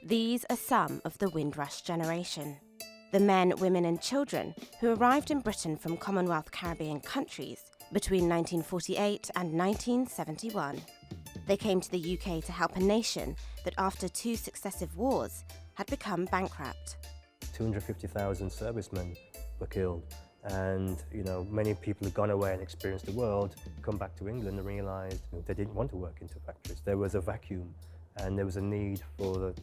These are some of the Windrush-generation. The men, women and children who arrived in Britain from Commonwealth Caribbean countries between 1948 and 1971. They came to the UK to help a nation that after 2 successive wars had become bankrupt. 250,000 servicemen were killed, and many people had gone away and experienced the world, come back to England and realised they didn't want to work into factories. There was a vacuum and there was a need for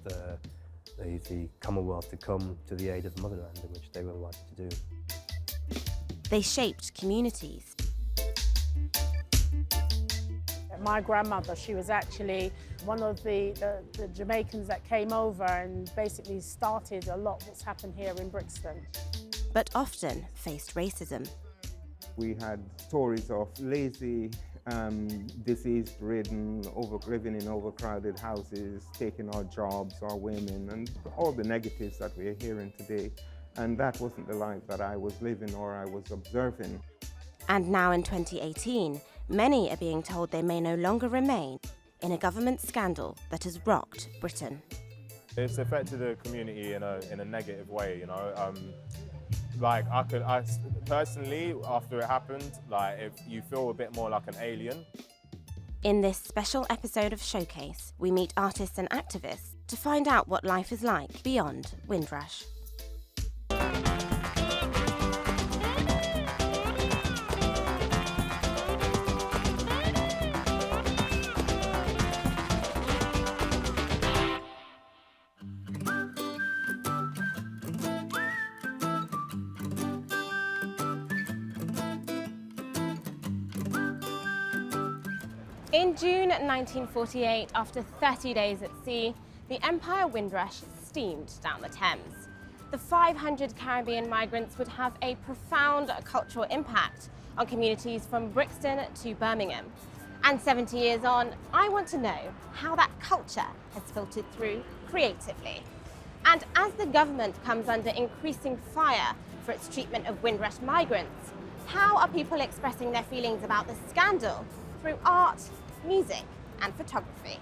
the Commonwealth to come to the aid of the motherland, which they were wanting to do. They shaped communities. My grandmother, she was actually one of the Jamaicans that came over and basically started a lot that's happened here in Brixton. But often faced racism. We had stories of lazy, disease-ridden, living in overcrowded houses, taking our jobs, our women, and all the negatives that we're hearing today. And that wasn't the life that I was living or I was observing. And now in 2018, many are being told they may no longer remain in a government scandal that has rocked Britain. It's affected the community in a negative way, I personally, after it happened, if you feel a bit more like an alien. In this special episode of Showcase, we meet artists and activists to find out what life is like beyond Windrush. In June 1948, after 30 days at sea, the Empire Windrush steamed down the Thames. The 500 Caribbean migrants would have a profound cultural impact on communities from Brixton to Birmingham. And 70 years on, I want to know how that culture has filtered through creatively. And as the government comes under increasing fire for its treatment of Windrush migrants, how are people expressing their feelings about the scandal through art, music and photography?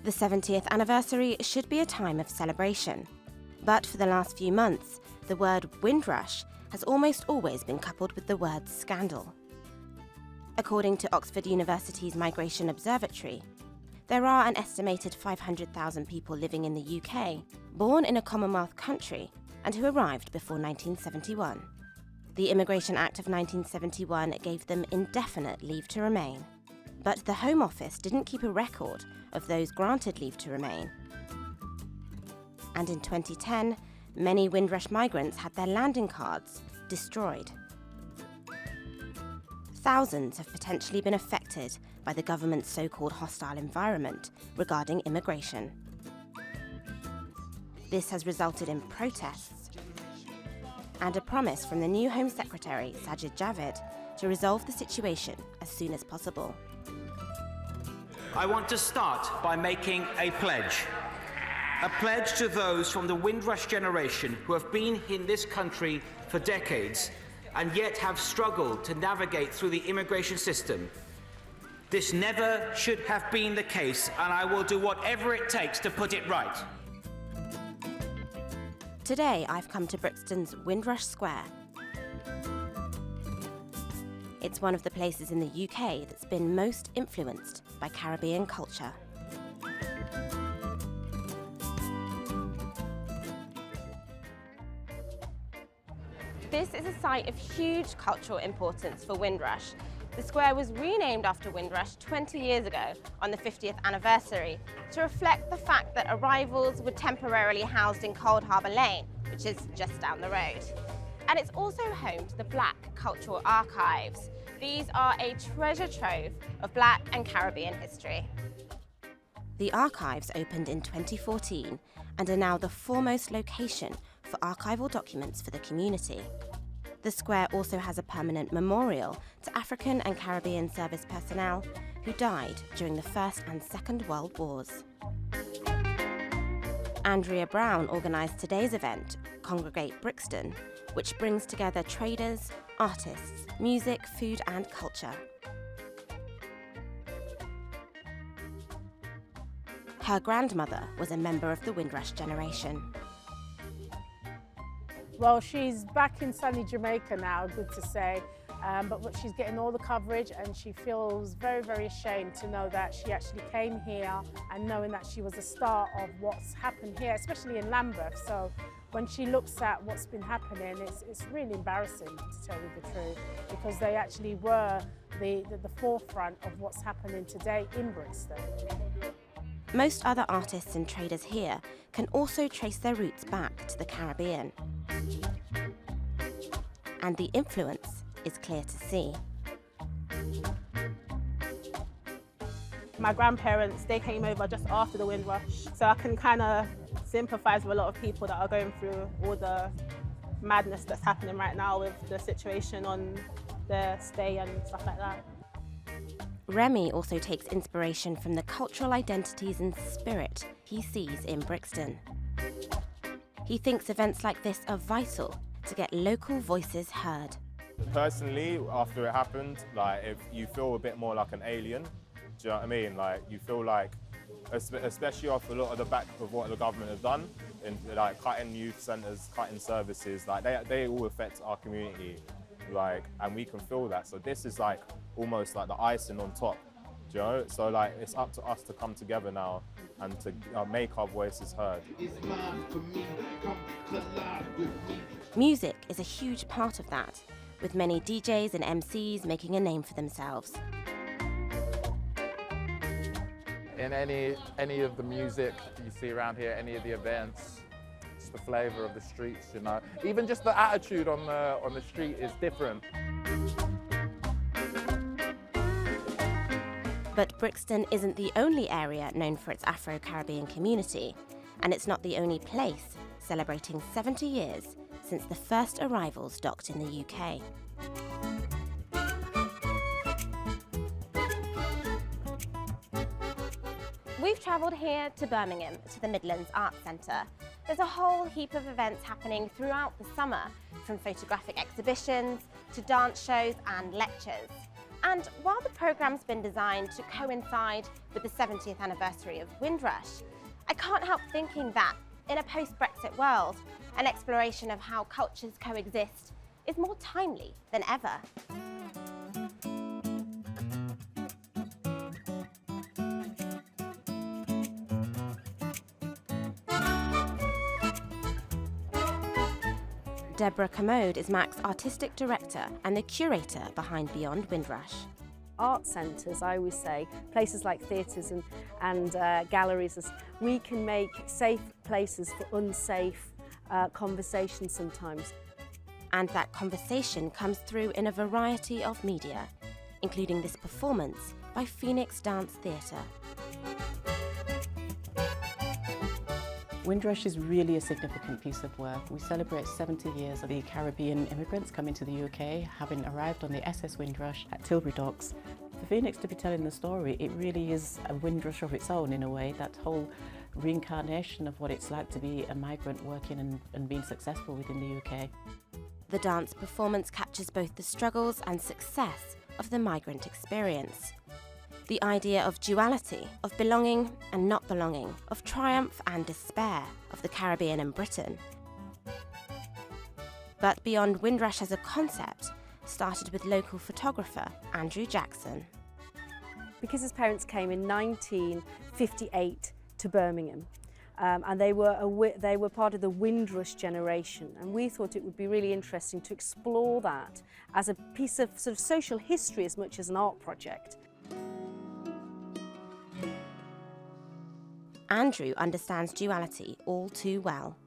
The 70th anniversary should be a time of celebration. But for the last few months, the word Windrush has almost always been coupled with the word scandal. According to Oxford University's Migration Observatory, there are an estimated 500,000 people living in the UK, born in a Commonwealth country and who arrived before 1971. The Immigration Act of 1971 gave them indefinite leave to remain. But the Home Office didn't keep a record of those granted leave to remain. And in 2010, many Windrush migrants had their landing cards destroyed. Thousands have potentially been affected by the government's so-called hostile environment regarding immigration. This has resulted in protests and a promise from the new Home Secretary, Sajid Javid, to resolve the situation as soon as possible. I want to start by making a pledge. A pledge to those from the Windrush generation who have been in this country for decades and yet have struggled to navigate through the immigration system. This never should have been the case, and I will do whatever it takes to put it right. Today, I've come to Brixton's Windrush Square. It's one of the places in the UK that's been most influenced by Caribbean culture. This is a site of huge cultural importance for Windrush. The square was renamed after Windrush 20 years ago on the 50th anniversary to reflect the fact that arrivals were temporarily housed in Cold Harbour Lane, which is just down the road. And it's also home to the Black Cultural Archives. These are a treasure trove of Black and Caribbean history. The archives opened in 2014 and are now the foremost location for archival documents for the community. The square also has a permanent memorial to African and Caribbean service personnel who died during the First and Second World Wars. Andrea Brown organised today's event, Congregate Brixton, which brings together traders, artists, music, food and culture. Her grandmother was a member of the Windrush-generation. Well, she's back in sunny Jamaica now, good to say, but she's getting all the coverage, and she feels very, very ashamed to know that she actually came here and knowing that she was a star of what's happened here, especially in Lambeth. So when she looks at what's been happening, it's really embarrassing, to tell you the truth, because they actually were the forefront of what's happening today in Brixton. Most other artists and traders here can also trace their roots back to the Caribbean. And the influence is clear to see. My grandparents, they came over just after the Windrush, so I can kind of sympathise with a lot of people that are going through all the madness that's happening right now with the situation on their stay and stuff like that. Remy also takes inspiration from the cultural identities and spirit he sees in Brixton. He thinks events like this are vital to get local voices heard. Personally, after it happened, like, if you feel a bit more like an alien, do you know what I mean? Like, you feel like, especially after a lot of the back of what the government have done, in like cutting youth centres, cutting services, like they all affect our community, like, and we can feel that. So this is like almost like the icing on top, do you know? So like, it's up to us to come together now and to make our voices heard. Music is a huge part of that, with many DJs and MCs making a name for themselves. In any of the music you see around here, any of the events, it's the flavour of the streets, you know. Even just the attitude on the street is different. But Brixton isn't the only area known for its Afro-Caribbean community, and it's not the only place celebrating 70 years since the first arrivals docked in the UK. We've travelled here to Birmingham, to the Midlands Arts Centre. There's a whole heap of events happening throughout the summer, from photographic exhibitions to dance shows and lectures. And while the programme's been designed to coincide with the 70th anniversary of Windrush, I can't help thinking that, in a post-Brexit world, an exploration of how cultures coexist is more timely than ever. Deborah Commode is MAC's artistic director and the curator behind Beyond Windrush. Art centres, I always say, places like theatres and galleries, we can make safe places for unsafe conversations sometimes. And that conversation comes through in a variety of media, including this performance by Phoenix Dance Theatre. Windrush is really a significant piece of work. We celebrate 70 years of the Caribbean immigrants coming to the UK, having arrived on the SS Windrush at Tilbury Docks. For Phoenix to be telling the story, it really is a Windrush of its own in a way, that whole reincarnation of what it's like to be a migrant working and being successful within the UK. The dance performance captures both the struggles and success of the migrant experience. The idea of duality, of belonging and not belonging, of triumph and despair, of the Caribbean and Britain. But Beyond Windrush as a concept started with local photographer Andrew Jackson. Because his parents came in 1958 to Birmingham, and they were part of the Windrush-generation, and we thought it would be really interesting to explore that as a piece of sort of social history as much as an art project. Andrew understands duality all too well.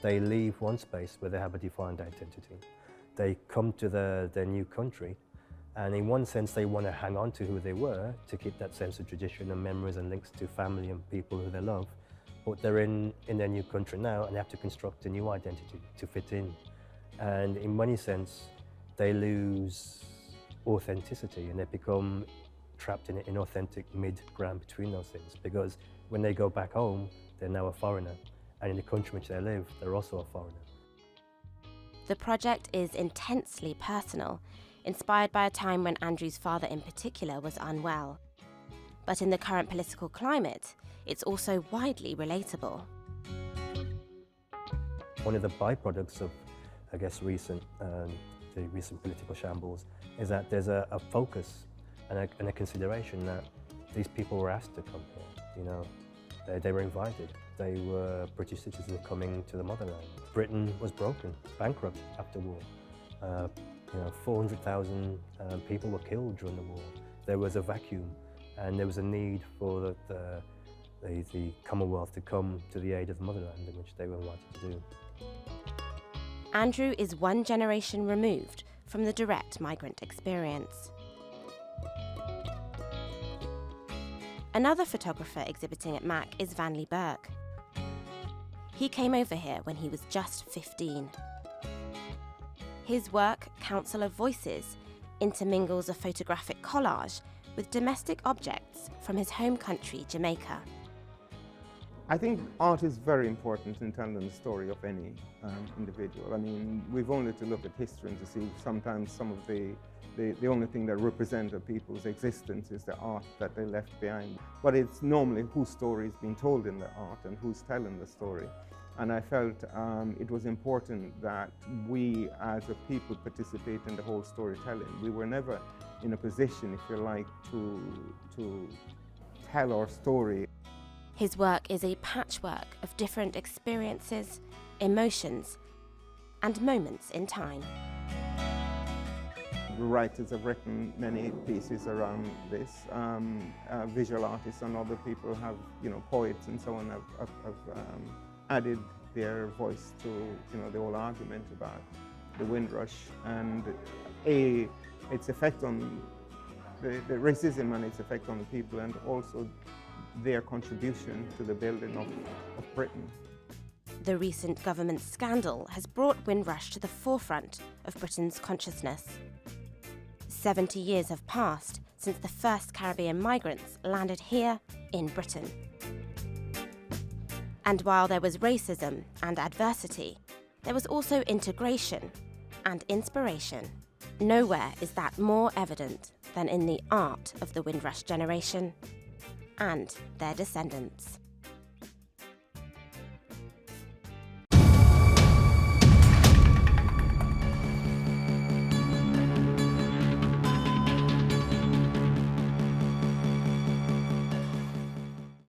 They leave one space where they have a defined identity. They come to their new country, and in one sense they want to hang on to who they were to keep that sense of tradition and memories and links to family and people who they love. But they're in their new country now, and they have to construct a new identity to fit in. And in many sense, they lose authenticity, and they become trapped in an inauthentic mid-ground between those things, because when they go back home, they're now a foreigner, and in the country in which they live, they're also a foreigner. The project is intensely personal, inspired by a time when Andrew's father in particular was unwell. But in the current political climate, it's also widely relatable. One of the byproducts of, I guess, the recent political shambles is that there's a focus and a consideration that these people were asked to come here. You know, they were invited. They were British citizens coming to the motherland. Britain was broken, bankrupt after war. 400,000 people were killed during the war. There was a vacuum, and there was a need for the Commonwealth to come to the aid of the motherland, in which they were invited to do. Andrew is one generation removed from the direct migrant experience. Another photographer exhibiting at MAC is Vanley Burke. He came over here when he was just 15. His work, Council of Voices, intermingles a photographic collage with domestic objects from his home country, Jamaica. I think art is very important in telling the story of any individual. I mean, we've only to look at history and to see sometimes some of the only thing that represents a people's existence is the art that they left behind. But it's normally whose story is being told in the art and who's telling the story. And I felt it was important that we as a people participate in the whole storytelling. We were never in a position, if you like, to tell our story. His work is a patchwork of different experiences, emotions, and moments in time. The writers have written many pieces around this. Visual artists and other people have, poets and so on have added their voice to, the whole argument about the Windrush and its effect on the racism and its effect on the people, and also their contribution to the building of Britain. The recent government scandal has brought Windrush to the forefront of Britain's consciousness. 70 years have passed since the first Caribbean migrants landed here in Britain. And while there was racism and adversity, there was also integration and inspiration. Nowhere is that more evident than in the art of the Windrush generation and their descendants.